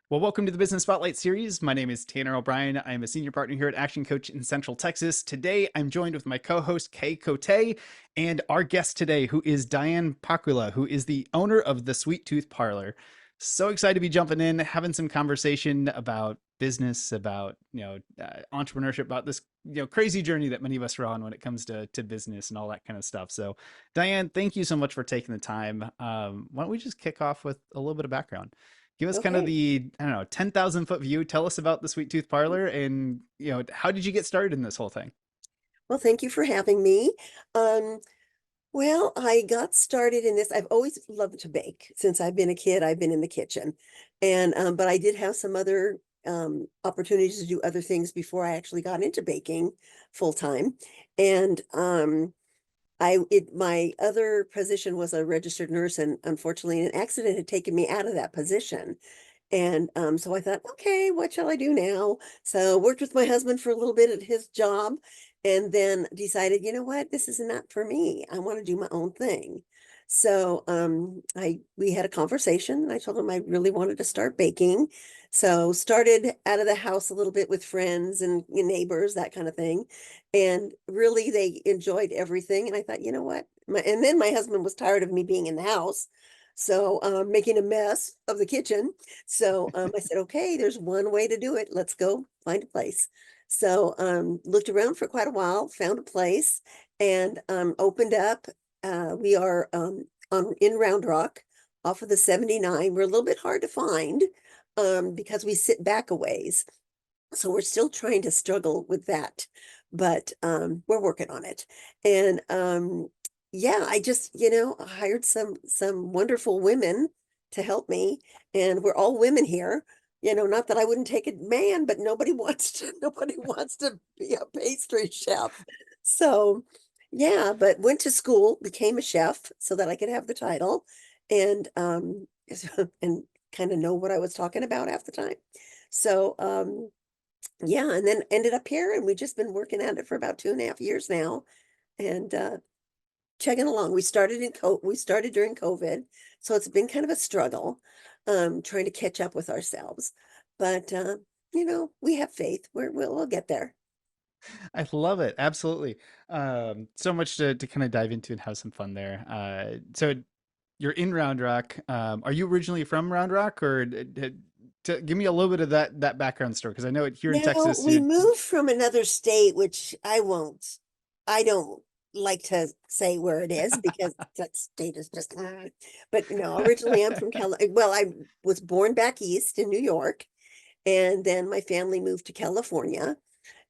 Well, welcome to the Business Spotlight series. My name is Tanner O'Brien. I'm a senior partner here at Action Coach in Central Texas. Today, I'm joined with my co-host Kay Cote and our guest today, who is Diane Pakula, who is the owner of the Sweet Tooth Parlor. So excited to be jumping in, having some conversation about business, about entrepreneurship, about this crazy journey that many of us are on when it comes to business and all that kind of stuff. So, Diane, thank you so much for taking the time. Why don't we just kick off with a little bit of background? Give us kind of Okay. the, I don't know, 10,000 foot view. Tell us about the Sweet Tooth Parlor and, how did you get started in this whole thing? Well, thank you for having me. Um, well, I got started in this. I've always loved to bake. Since I've been a kid, I've been in the kitchen. And but I did have some other opportunities to do other things before I actually got into baking full time. And my other position was a registered nurse, and unfortunately an accident had taken me out of that position. And so I thought, okay, what shall I do now? So worked with my husband for a little bit at his job and then decided, you know what, this is not for me. I want to do my own thing. So I we had a conversation and I told him I really wanted to start baking. So started out of the house a little bit with friends and neighbors, that kind of thing. And really they enjoyed everything. And I thought, you know what? And then my husband was tired of me being in the house. So making a mess of the kitchen. So I said, okay, there's one way to do it. Let's go find a place. So looked around for quite a while, found a place, and opened up. We are in Round Rock off of the 79. We're a little bit hard to find because we sit back a ways. So we're still trying to struggle with that, but we're working on it. And yeah, I just, hired some wonderful women to help me, and we're all women here. Not that I wouldn't take a man, but nobody wants to nobody wants to be a pastry chef. So, yeah, but went to school, became a chef so that I could have the title and and kind of know what I was talking about half the time. So, yeah, and then ended up here, and we've just been working at it for about 2.5 years now, and chugging along. We started during COVID, so it's been kind of a struggle, trying to catch up with ourselves. But we have faith. We'll get there. I love it. Absolutely. So much to kind of dive into and have some fun there. So you're in Round Rock. Are you originally from Round Rock or give me a little bit of that background story? Because I know it here in Now Texas, we moved from another state, which I won't. I don't like to say where it is because that state is just. But no, originally I'm from California. Well, I was born back east in New York, and then my family moved to California.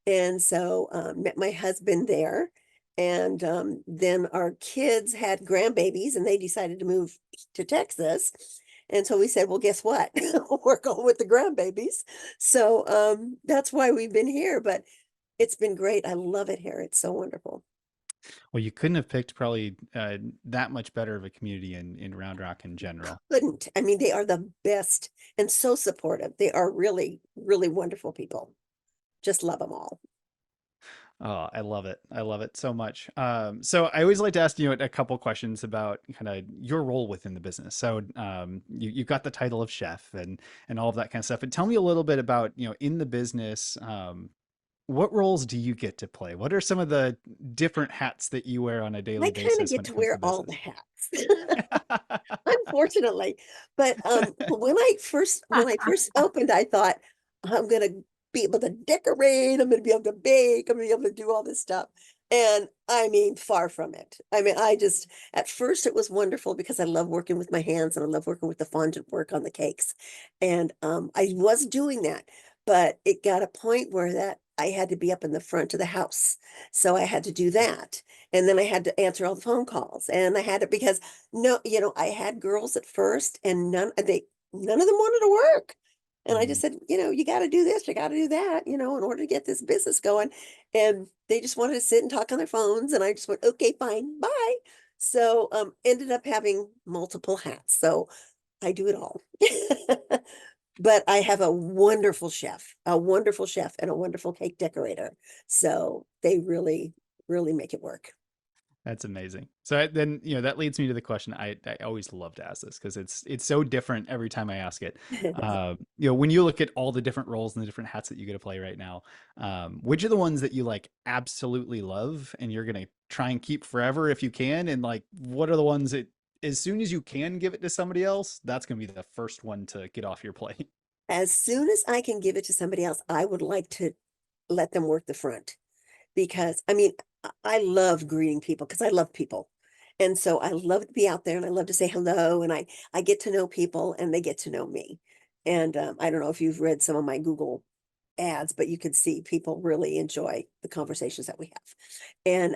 And so met my husband there. And then our kids had grandbabies and they decided to move to Texas. And so we said, well, guess what? We're going with the grandbabies. So that's why we've been here. But it's been great. I love it here. It's so wonderful. well, you couldn't have picked probably that much better of a community in Round Rock in general. Couldn't. I mean, they are the best and so supportive. They are really, really wonderful people. Just love them all. Oh, I love it. I love it so much. So I always like to ask you a couple questions about kind of your role within the business. So you've got the title of chef and all of that kind of stuff. And tell me a little bit about, in the business, what roles do you get to play? What are some of the different hats that you wear on a I daily kind of basis get when it to comes wear to all the business? hats. Unfortunately. But when I first opened, I thought I'm gonna be able to decorate, I'm gonna be able to bake, I'm gonna be able to do all this stuff. And I mean, far from it. I mean, I just at first it was wonderful because I love working with my hands and I love working with the fondant work on the cakes. And I was doing that, but it got a point where that I had to be up in the front of the house. So I had to do that. And then I had to answer all the phone calls. And I had to because no, I had girls at first and none of them wanted to work. And I just Mm. said, you got to do this, you got to do that, in order to get this business going. And they just wanted to sit and talk on their phones. And I just went, okay, fine, bye. So ended up having multiple hats. So I do it all. But I have a wonderful chef and a wonderful cake decorator. So they really, really make it work. That's amazing. So then, that leads me to the question I always love to ask this because it's so different every time I ask it. When you look at all the different roles and the different hats that you get to play right now, which are the ones that you like absolutely love and you're gonna try and keep forever if you can? And like, what are the ones that as soon as you can give it to somebody else, that's gonna be the first one to get off your plate? As soon as I can give it to somebody else, I would like to let them work the front because I mean, I love greeting people because I love people. And so I love to be out there and I love to say hello and I get to know people and they get to know me. And I don't know if you've read some of my Google ads, but you could see people really enjoy the conversations that we have. And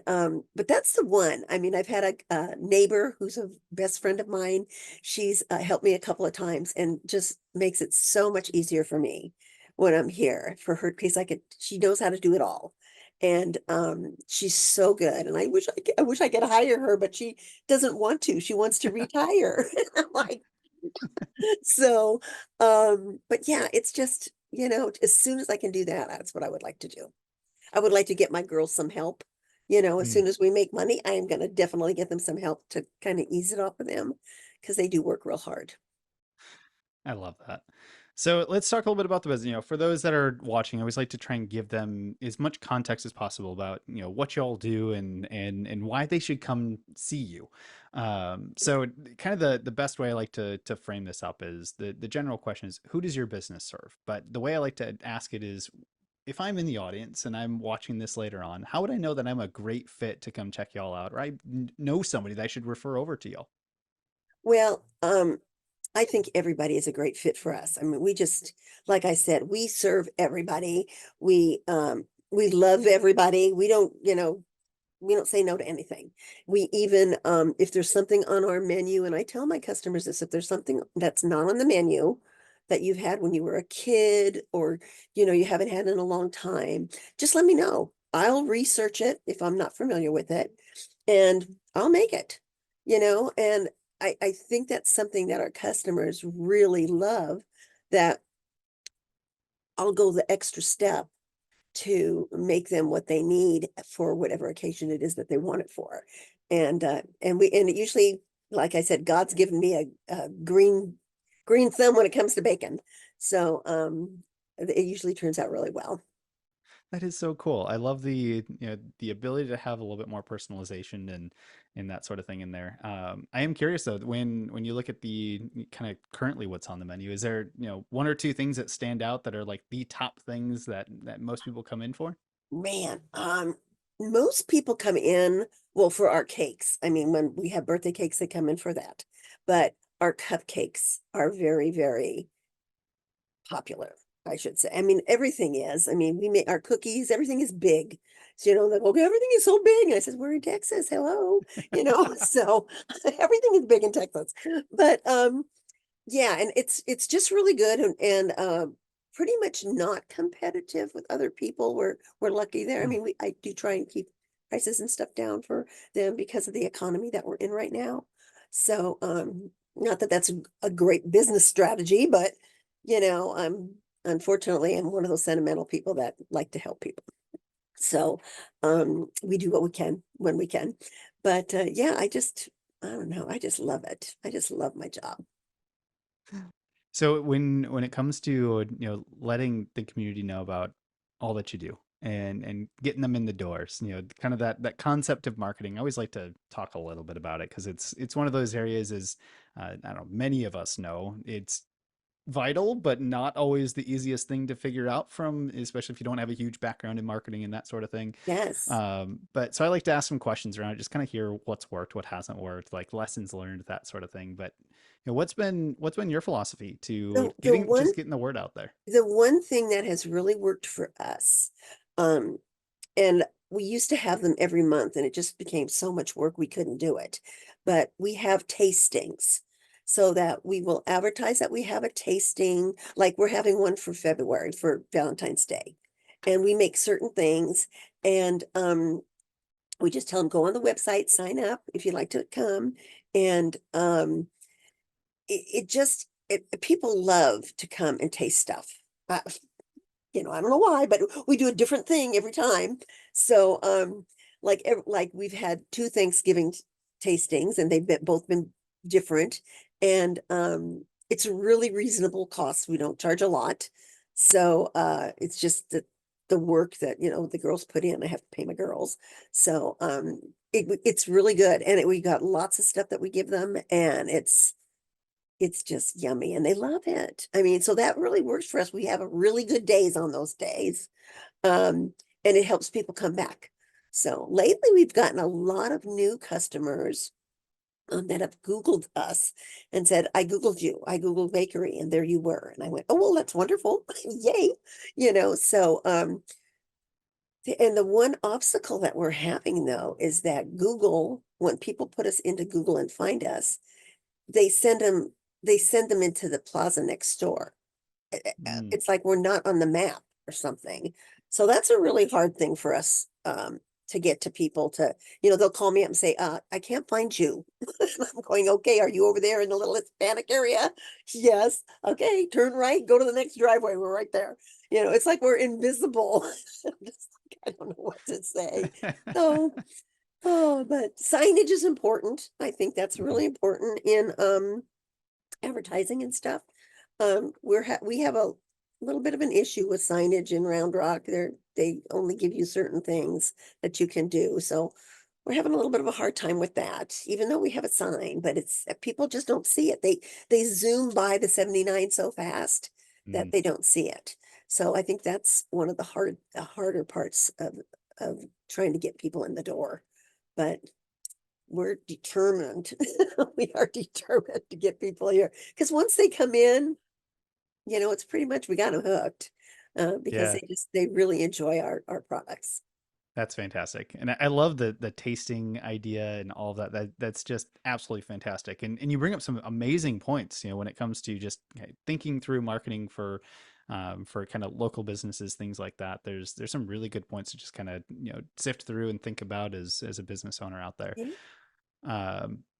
but that's the one. I mean, I've had a neighbor who's a best friend of mine. She's helped me a couple of times and just makes it so much easier for me when I'm here for her because she knows how to do it all. And she's so good. And I wish I could hire her, but she doesn't want to. She wants to retire. I'm like, so, but yeah, it's just, as soon as I can do that, that's what I would like to do. I would like to get my girls some help. As Mm, soon as we make money, I am going to definitely get them some help to kind of ease it off of them because they do work real hard. I love that. So let's talk a little bit about the business. For those that are watching, I always like to try and give them as much context as possible about what y'all do and why they should come see you. So kind of the best way I like to frame this up is the general question is who does your business serve? But the way I like to ask it is if I'm in the audience and I'm watching this later on, how would I know that I'm a great fit to come check y'all out, or I know somebody that I should refer over to y'all? Well, I think everybody is a great fit for us. I mean, like I said, we serve everybody. We love everybody. We don't say no to anything. We even, if there's something on our menu, and I tell my customers this, if there's something that's not on the menu that you've had when you were a kid or, you haven't had in a long time, just let me know. I'll research it if I'm not familiar with it and I'll make it, and I think that's something that our customers really love that I'll go the extra step to make them what they need for whatever occasion it is that they want it for. And it usually, like I said, God's given me a green thumb when it comes to bacon. So it usually turns out really well. That is so cool. I love the ability to have a little bit more personalization and that sort of thing in there. I am curious though, when you look at the kind of currently what's on the menu, is there one or two things that stand out that are like the top things that most people come in for? Man, most people come in, well, for our cakes. I mean, when we have birthday cakes, they come in for that. But our cupcakes are very, very popular, I should say. I mean, everything is. I mean, we make our cookies, everything is big. So, like, okay, everything is so big. And I says, we're in Texas. Hello. So everything is big in Texas. But yeah, and it's just really good and pretty much not competitive with other people. We're lucky there. I Hmm. mean, I do try and keep prices and stuff down for them because of the economy that we're in right now. So not that that's a great business strategy, but unfortunately I'm one of those sentimental people that like to help people. So we do what we can when we can. But yeah, I don't know, I just love it. I just love my job. So when it comes to letting the community know about all that you do and getting them in the doors, kind of that concept of marketing, I always like to talk a little bit about it because it's one of those areas as I don't know, many of us know it's vital, but not always the easiest thing to figure out from, especially if you don't have a huge background in marketing and that sort of thing. Yes. But so I like to ask some questions around it, just kind of hear what's worked, what hasn't worked, like lessons learned, that sort of thing. But what's been your philosophy to The the getting one just getting the word out there? the one thing that has really worked for us, um, and we used to have them every month and it just became so much work we couldn't do it. But we have tastings so that we will advertise that we have a tasting, like we're having one for February for Valentine's Day. And we make certain things and we just tell them go on the website, sign up if you'd like to come. And people love to come and taste stuff. I don't know why, but we do a different thing every time. So like we've had two Thanksgiving tastings, and both been different, and it's a really reasonable cost. We don't charge a lot, so it's just the work that the girls put in. I have to pay my girls, so it's really good, and we got lots of stuff that we give them, and it's just yummy, and they love it. I mean, so that really works for us. We have a really good days on those days, um, and it helps people come back. So lately, we've gotten a lot of new customers that have Googled us and said, "I Googled you. I Googled bakery, and there you were." And I went, "Oh, well, that's wonderful. Yay." So and the one obstacle that we're having though is that Google, when people put us into Google and find us, they send them they send them into the plaza next door. Mm. It's like we're not on the map or something. So that's a really hard thing for us, to get to people they'll call me up and say, I can't find you. And I'm going, okay, are you over there in the little Hispanic area? Yes. Okay, turn right, go to the next driveway. We're right there. It's like we're invisible. I'm just like, I don't know what to say. So, oh, but signage is important. I think that's Mhm. really important in advertising and stuff. We have a little bit of an issue with signage in Round Rock. They only give you certain things that you can do. So we're having a little bit of a hard time with that, even though we have a sign, but it's people just don't see it. They zoom by the 79 so fast that Mhm. they don't see it. So I think that's one of the harder parts of trying to get people in the door. But we're determined. We are determined to get people here because once they come in, it's pretty much we got them hooked, because Yeah. they really enjoy our products. That's fantastic. And I love the tasting idea and all of that. That's just absolutely fantastic. And you bring up some amazing points, when it comes to just thinking through marketing for kind of local businesses, things like that. There's some really good points to just kind of, sift through and think about as a business owner out there. Yeah.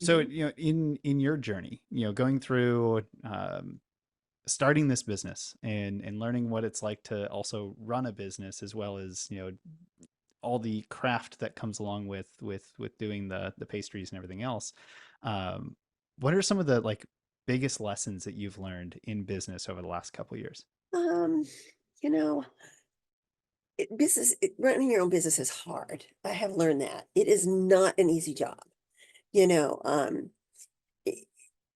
So, Mhm. in your journey, going through starting this business and learning what it's like to also run a business as well as, all the craft that comes along with doing the pastries and everything else. Um, what are some of the like biggest lessons that you've learned in business over the last couple of years? Um, you know, running your own business is hard. I have learned that it is not an easy job. You know, i-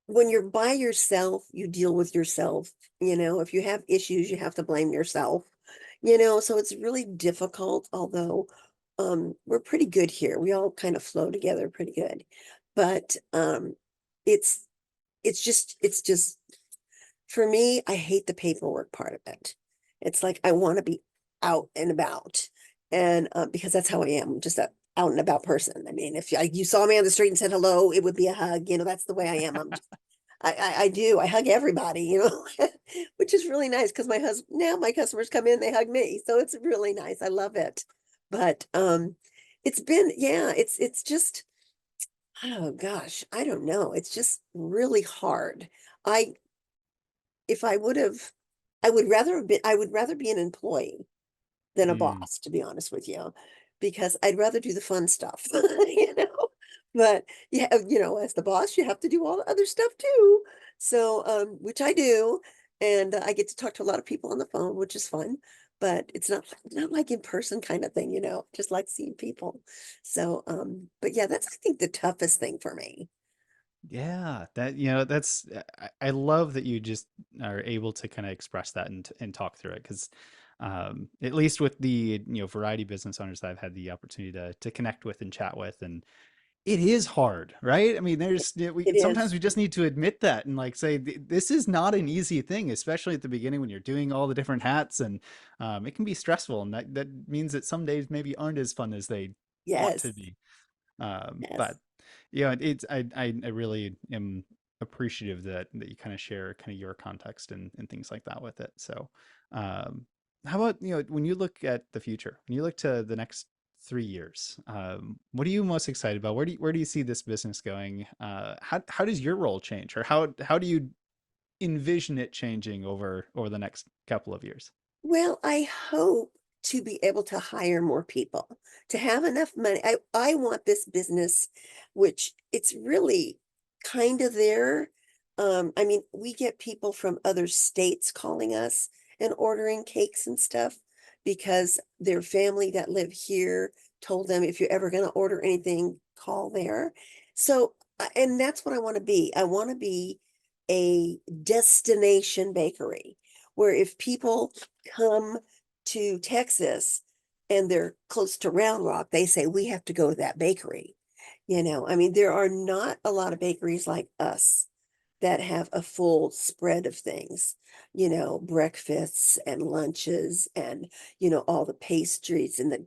when you're by yourself, you deal with yourself. If you have issues, you have to blame yourself. So it's really difficult, although we're pretty good here. We all kind of flow together pretty good. But it's it's just for me, I hate the paperwork part of it. It's like I want to be out and about. And because that's how I am, I'm just a out and about person. I mean, if you saw me on the street and said hello, it would be a hug. That's the way I am. I do. I hug everybody, which is really nice because now my customers come in, they hug me. So it's really nice. I love it. But yeah, it's just, oh gosh, I don't know. It's just really hard. I if I would have I would rather be an employee than a Mm, boss, to be honest with you, because I'd rather do the fun stuff, you know? But yeah, as the boss, you have to do all the other stuff too. So, which I do, and I get to talk to a lot of people on the phone, which is fun, but it's not like in person kind of thing, just like seeing people. So, but yeah, that's I think the toughest thing for me. yeah, that's I love that you just are able to kind of express that and talk through it because at least with the variety business owners that I've had the opportunity to connect with and chat with, and it is hard, right? I mean, we It sometimes is. we just need to admit that and like say this is not an easy thing, especially at the beginning when you're doing all the different hats, and it can be stressful, and that means that some days maybe aren't as fun as they want Yes. to be. Yes. But it's I really am appreciative that you kind of share kind of your context and things like that with it. So, um, how about when you look at the future, when you look to the next 3 years, what are you most excited about? Where do you see this business going? How does your role change, or how do you envision it changing over the next couple of years? Well, I hope to be able to hire more people, to have enough money. I want this business, which it's really kind of there. I mean, we get people from other states calling us and ordering cakes and stuff because their family that live here told them if you're ever going to order anything, call there. So, and that's what I want to be. I want to be a destination bakery where if people come to Texas and they're close to Round Rock, they say, we have to go to that bakery. I mean, there are not a lot of bakeries like us that have a full spread of things, breakfasts and lunches and, all the pastries and the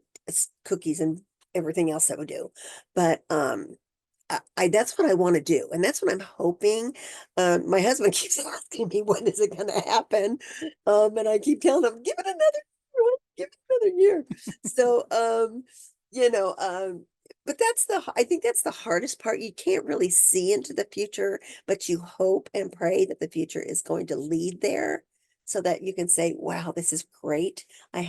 cookies and everything else that we do. But that's what I want to do. And that's what I'm hoping. My husband keeps asking me, when is it going to happen? And I keep telling him, give it another year. So, you know, um, but I think that's the hardest part. You can't really see into the future, but you hope and pray that the future is going to lead there so that you can say, wow, this is great. I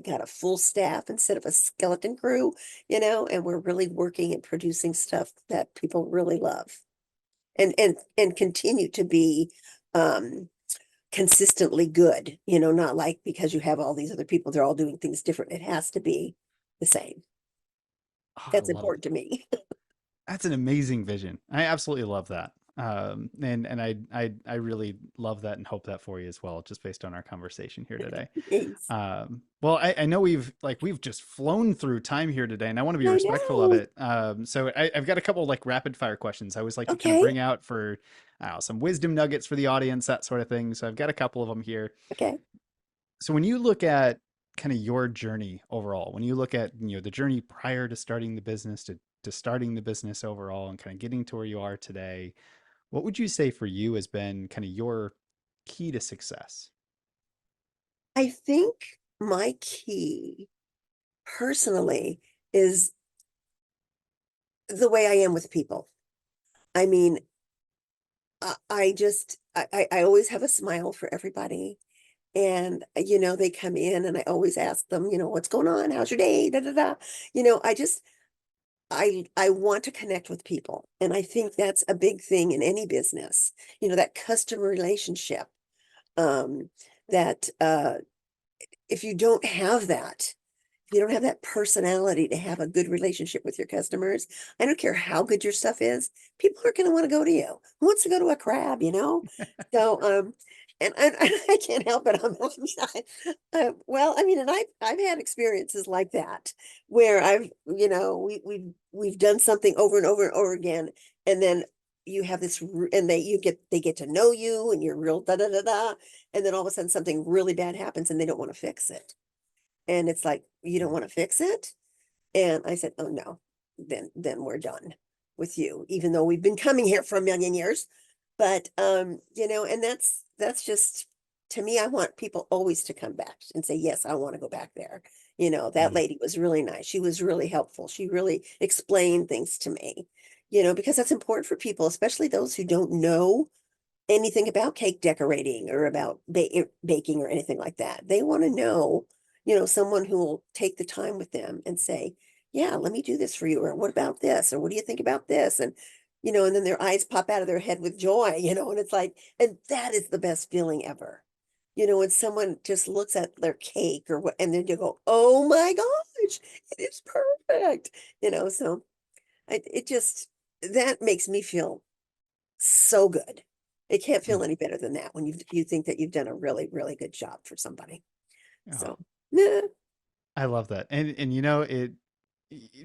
got a full staff instead of a skeleton crew, and we're really working and producing stuff that people really love and continue to be, um, consistently good, not like because you have all these other people, they're all doing things different. It has to be the same. Oh, I That's love important to me. That's an amazing vision. I absolutely love that. And I really love that and hope that for you as well, just based on our conversation here today. Thanks. Well, I know we've just flown through time here today, and I want to be I respectful of know. it. So I've got a couple like rapid fire questions. I always like to kind of Okay. bring out for some wisdom nuggets for the audience, that sort of thing. So I've got a couple of them here. Okay. So when you look at kind of your journey overall, when you look at the journey prior to starting the business to starting the business overall and kind of getting to where you are today, what would you say for you has been kind of your key to success? I think my key personally is the way I am with people. I mean, I always have a smile for everybody. And, they come in and I always ask them, what's going on? How's your day? Da, da, da. I just, I want to connect with people. And I think that's a big thing in any business, that customer relationship. Um, that if you don't have that, if you don't have that personality to have a good relationship with your customers, I don't care how good your stuff is, people are going to want to go to you. Who wants to go to a crab? So, and I can't help it. Well, I mean, and I've had experiences like that where we've done something over and over and over again, and then you have this, and they get to know you, and you're real da da da da, and then all of a sudden something really bad happens, and they don't want to fix it. And it's like, you don't want to fix it? And I said, oh no, then we're done with you, even though we've been coming here for a million years. But and that's just, to me, I want people always to come back and say, yes, I want to go back there. That Mm, lady was really nice. She was really helpful. She really explained things to me, because that's important for people, especially those who don't know anything about cake decorating or about baking or anything like that. They want to know, someone who will take the time with them and say, yeah, let me do this for you. Or what about this? Or what do you think about this? And, and then their eyes pop out of their head with joy, and it's like, and that is the best feeling ever. When someone just looks at their cake or what, and then you go, oh my gosh, it is perfect. So it just, that makes me feel so good. It can't mm. feel any better than that when you think that you've done a really, really good job for somebody. Oh, So, yeah, I love that. And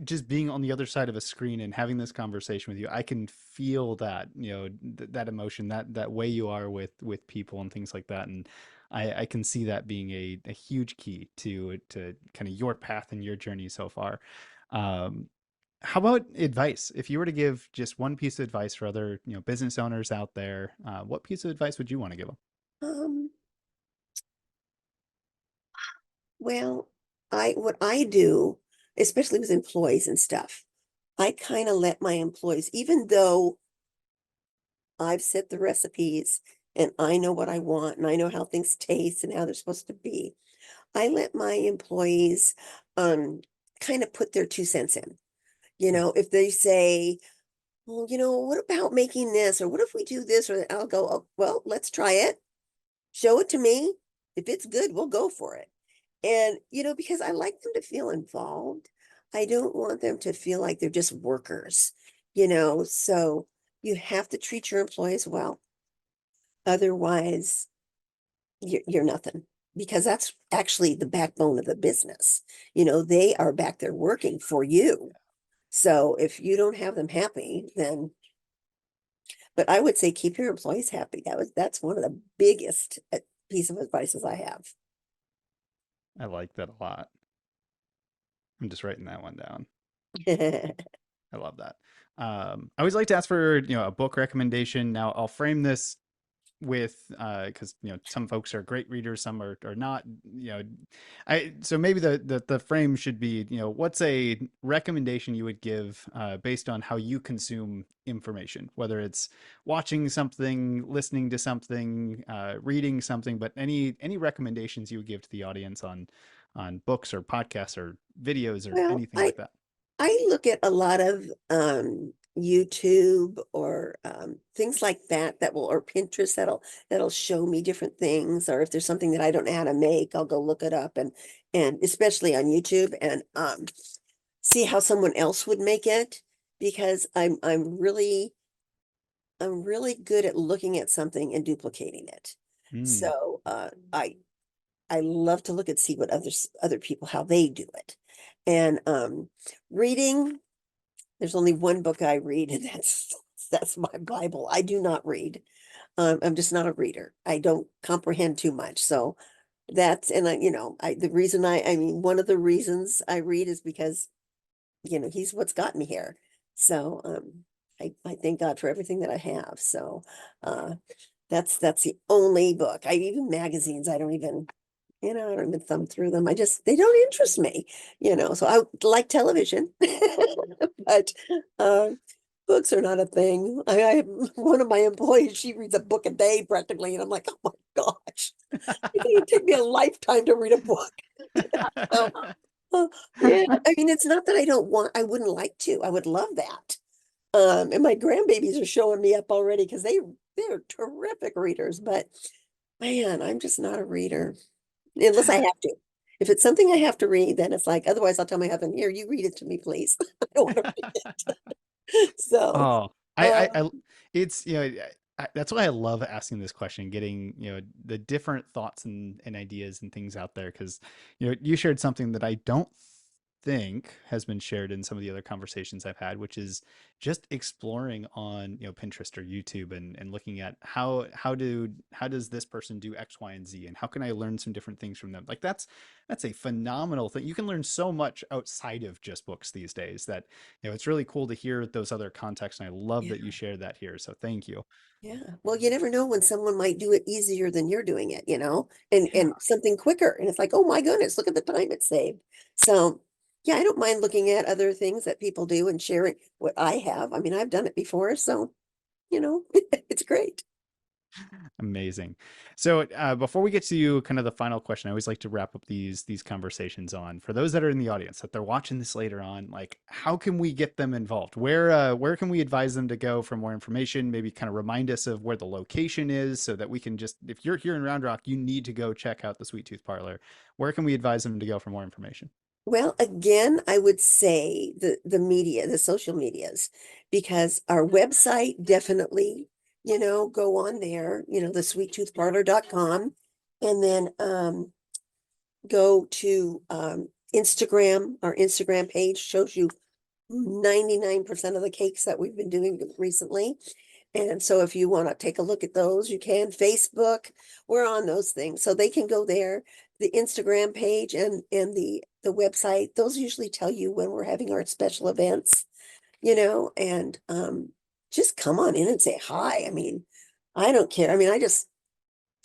just being on the other side of a screen and having this conversation with you, I can feel that, that emotion, that way you are with people and things like that. And I can see that being a huge key to kind of your path and your journey so far. Um, how about advice? If you were to give just one piece of advice for other, business owners out there, what piece of advice would you want to give them? um, well, what I do, especially with employees and stuff, I kind of let my employees, even though I've set the recipes and I know what I want and I know how things taste and how they're supposed to be, I let my employees um kind of put their 2 cents in. You Mm. know, if they say, well, what about making this? Or what if we do this? Or I'll go, oh, well, let's try it. Show it to me. If it's good, we'll go for it. And, because I like them to feel involved. I don't want them to feel like they're just workers, so you have to treat your employees well. Otherwise, you're nothing, because that's actually the backbone of the business. They are back there working for you. So if you don't have them happy, then, but I would say keep your employees happy. That's one of the biggest piece of advices I have. I like that a lot. I'm just writing that one down. I love that. I always like to ask for a book recommendation. Now I'll frame this with because some folks are great readers, some are not. I so maybe the frame should be what's a recommendation you would give based on how you consume information, whether it's watching something, listening to something, reading something, but any recommendations you would give to the audience on books or podcasts or videos or Well, anything I like that. I look at a lot of YouTube or things like that will, or Pinterest, that'll show me different things. Or if there's something that I don't know how to make, I'll go look it up, and especially on YouTube, and see how someone else would make it, because I'm really good at looking at something and duplicating it. Mm. So I love to look and see what other people, how they do it. And reading, there's only one book I read, and that's my Bible. I do not read. I'm just not a reader. I don't comprehend too much. So that's, and the reason I mean, one of the reasons I read is because, he's what's got me here. So I thank God for everything that I have. So uh that's the only book. I even magazines, I don't even thumb through them. They don't interest me, so I like television, but uh, books are not a thing. I have one of my employees, she reads a book a day practically, and I'm like, oh my gosh, it take me a lifetime to read a book. So, yeah, I mean, it's not that I wouldn't like to. I would love that. And my grandbabies are showing me up already because they're terrific readers, but man, I'm just not a reader. Unless I have to. If it's something I have to read, then it's like, otherwise I'll tell my husband, here, you read it to me, please. I don't want to read it. So, Oh, uh, it's that's why I love asking this question, getting the different thoughts and ideas and things out there, because you shared something that I don't think has been shared in some of the other conversations I've had, which is just exploring on Pinterest or YouTube and looking at how does this person do X, Y, and Z, and how can I learn some different things from them. Like that's a phenomenal thing. You can learn so much outside of just books these days that it's really cool to hear those other contexts, and I love that you yeah, shared that here. So thank you. yeah. Well, you never know when someone might do it easier than you're doing it, and Yeah. something quicker. And it's like, oh my goodness, look at the time it saved. So, yeah, I don't mind looking at other things that people do and sharing what I have. I mean, I've done it before, so it's great. Amazing. So before we get to kind of the final question, I always like to wrap up these conversations on, for those that are in the audience, that they're watching this later on, like how can we get them involved? Where can we advise them to go for more information? Maybe kind of remind us of where the location is, so that we can just, if you're here in Round Rock, you need to go check out the Sweet Tooth Parlor. Where can we advise them to go for more information? Well, again, I would say the media, the social medias, because our website, definitely, go on there, the sweettoothparlor.com, and then go to Instagram. Our Instagram page shows you 99% of the cakes that we've been doing recently. And so if you want to take a look at those, you can. Facebook, we're on those things. So they can go there. The Instagram page and the website, those usually tell you when we're having our special events, and just come on in and say hi. I mean, I don't care. I mean,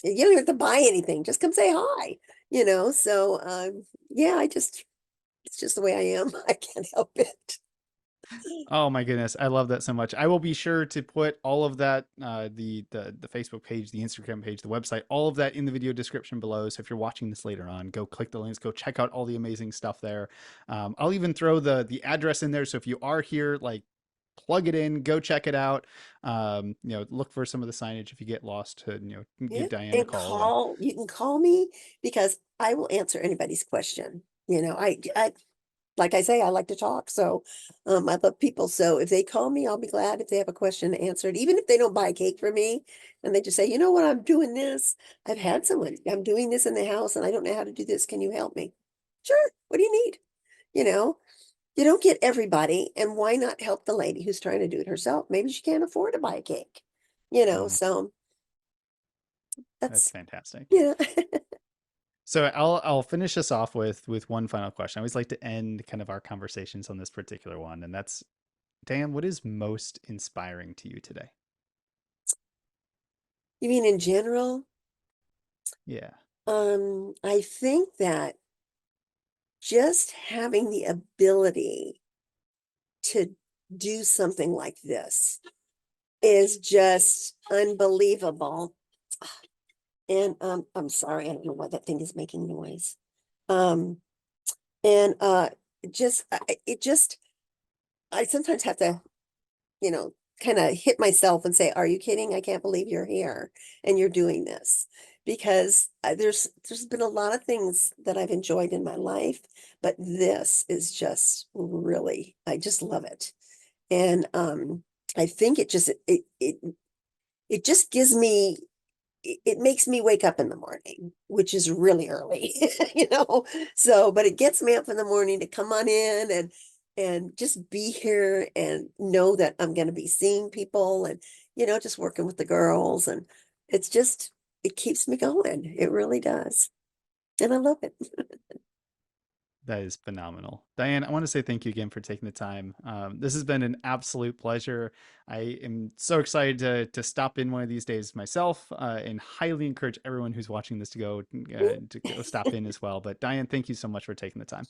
you don't have to buy anything. Just come say hi, So yeah, it's just the way I am. I can't help it. Oh my goodness, I love that so much. I will be sure to put all of that, the Facebook page, the Instagram page, the website, all of that in the video description below. So if you're watching this later on, go click the links, go check out all the amazing stuff there. I'll even throw the address in there. So if you are here, like, plug it in, go check it out. Look for some of the signage if you get lost. To Yeah, give Diane a and call. And you can call me because I will answer anybody's question. Like I say, I like to talk, so I love people. So if they call me, I'll be glad if they have a question answered, even if they don't buy a cake for me and they just say, you know what, I'm doing this. I've had someone, I'm doing this in the house and I don't know how to do this. Can you help me? Sure. What do you need? You know, you don't get everybody, and why not help the lady who's trying to do it herself? Maybe she can't afford to buy a cake, mhm, so that's that's fantastic. yeah. So I'll finish us off with one final question. I always like to end kind of our conversations on this particular one, and that's, Dan, what is most inspiring to you today? You mean in general? Yeah. I think that just having the ability to do something like this is just unbelievable. And I'm sorry, I don't know why that thing is making noise. Um, and it just I sometimes have to, you know, kind of hit myself and say, "Are you kidding? I can't believe you're here and you're doing this." Because there's been a lot of things that I've enjoyed in my life, but this is just really, I just love it. And I think it just gives me it makes me wake up in the morning, which is really early, you know. So, but it gets me up in the morning to come on in and just be here and know that I'm going to be seeing people and just working with the girls, and it's just it keeps me going. It really does. And I love it. That is phenomenal. Diane, I want to say thank you again for taking the time. This has been an absolute pleasure. I am so excited to stop in one of these days myself, and highly encourage everyone who's watching this to go stop in as well. But Diane, thank you so much for taking the time.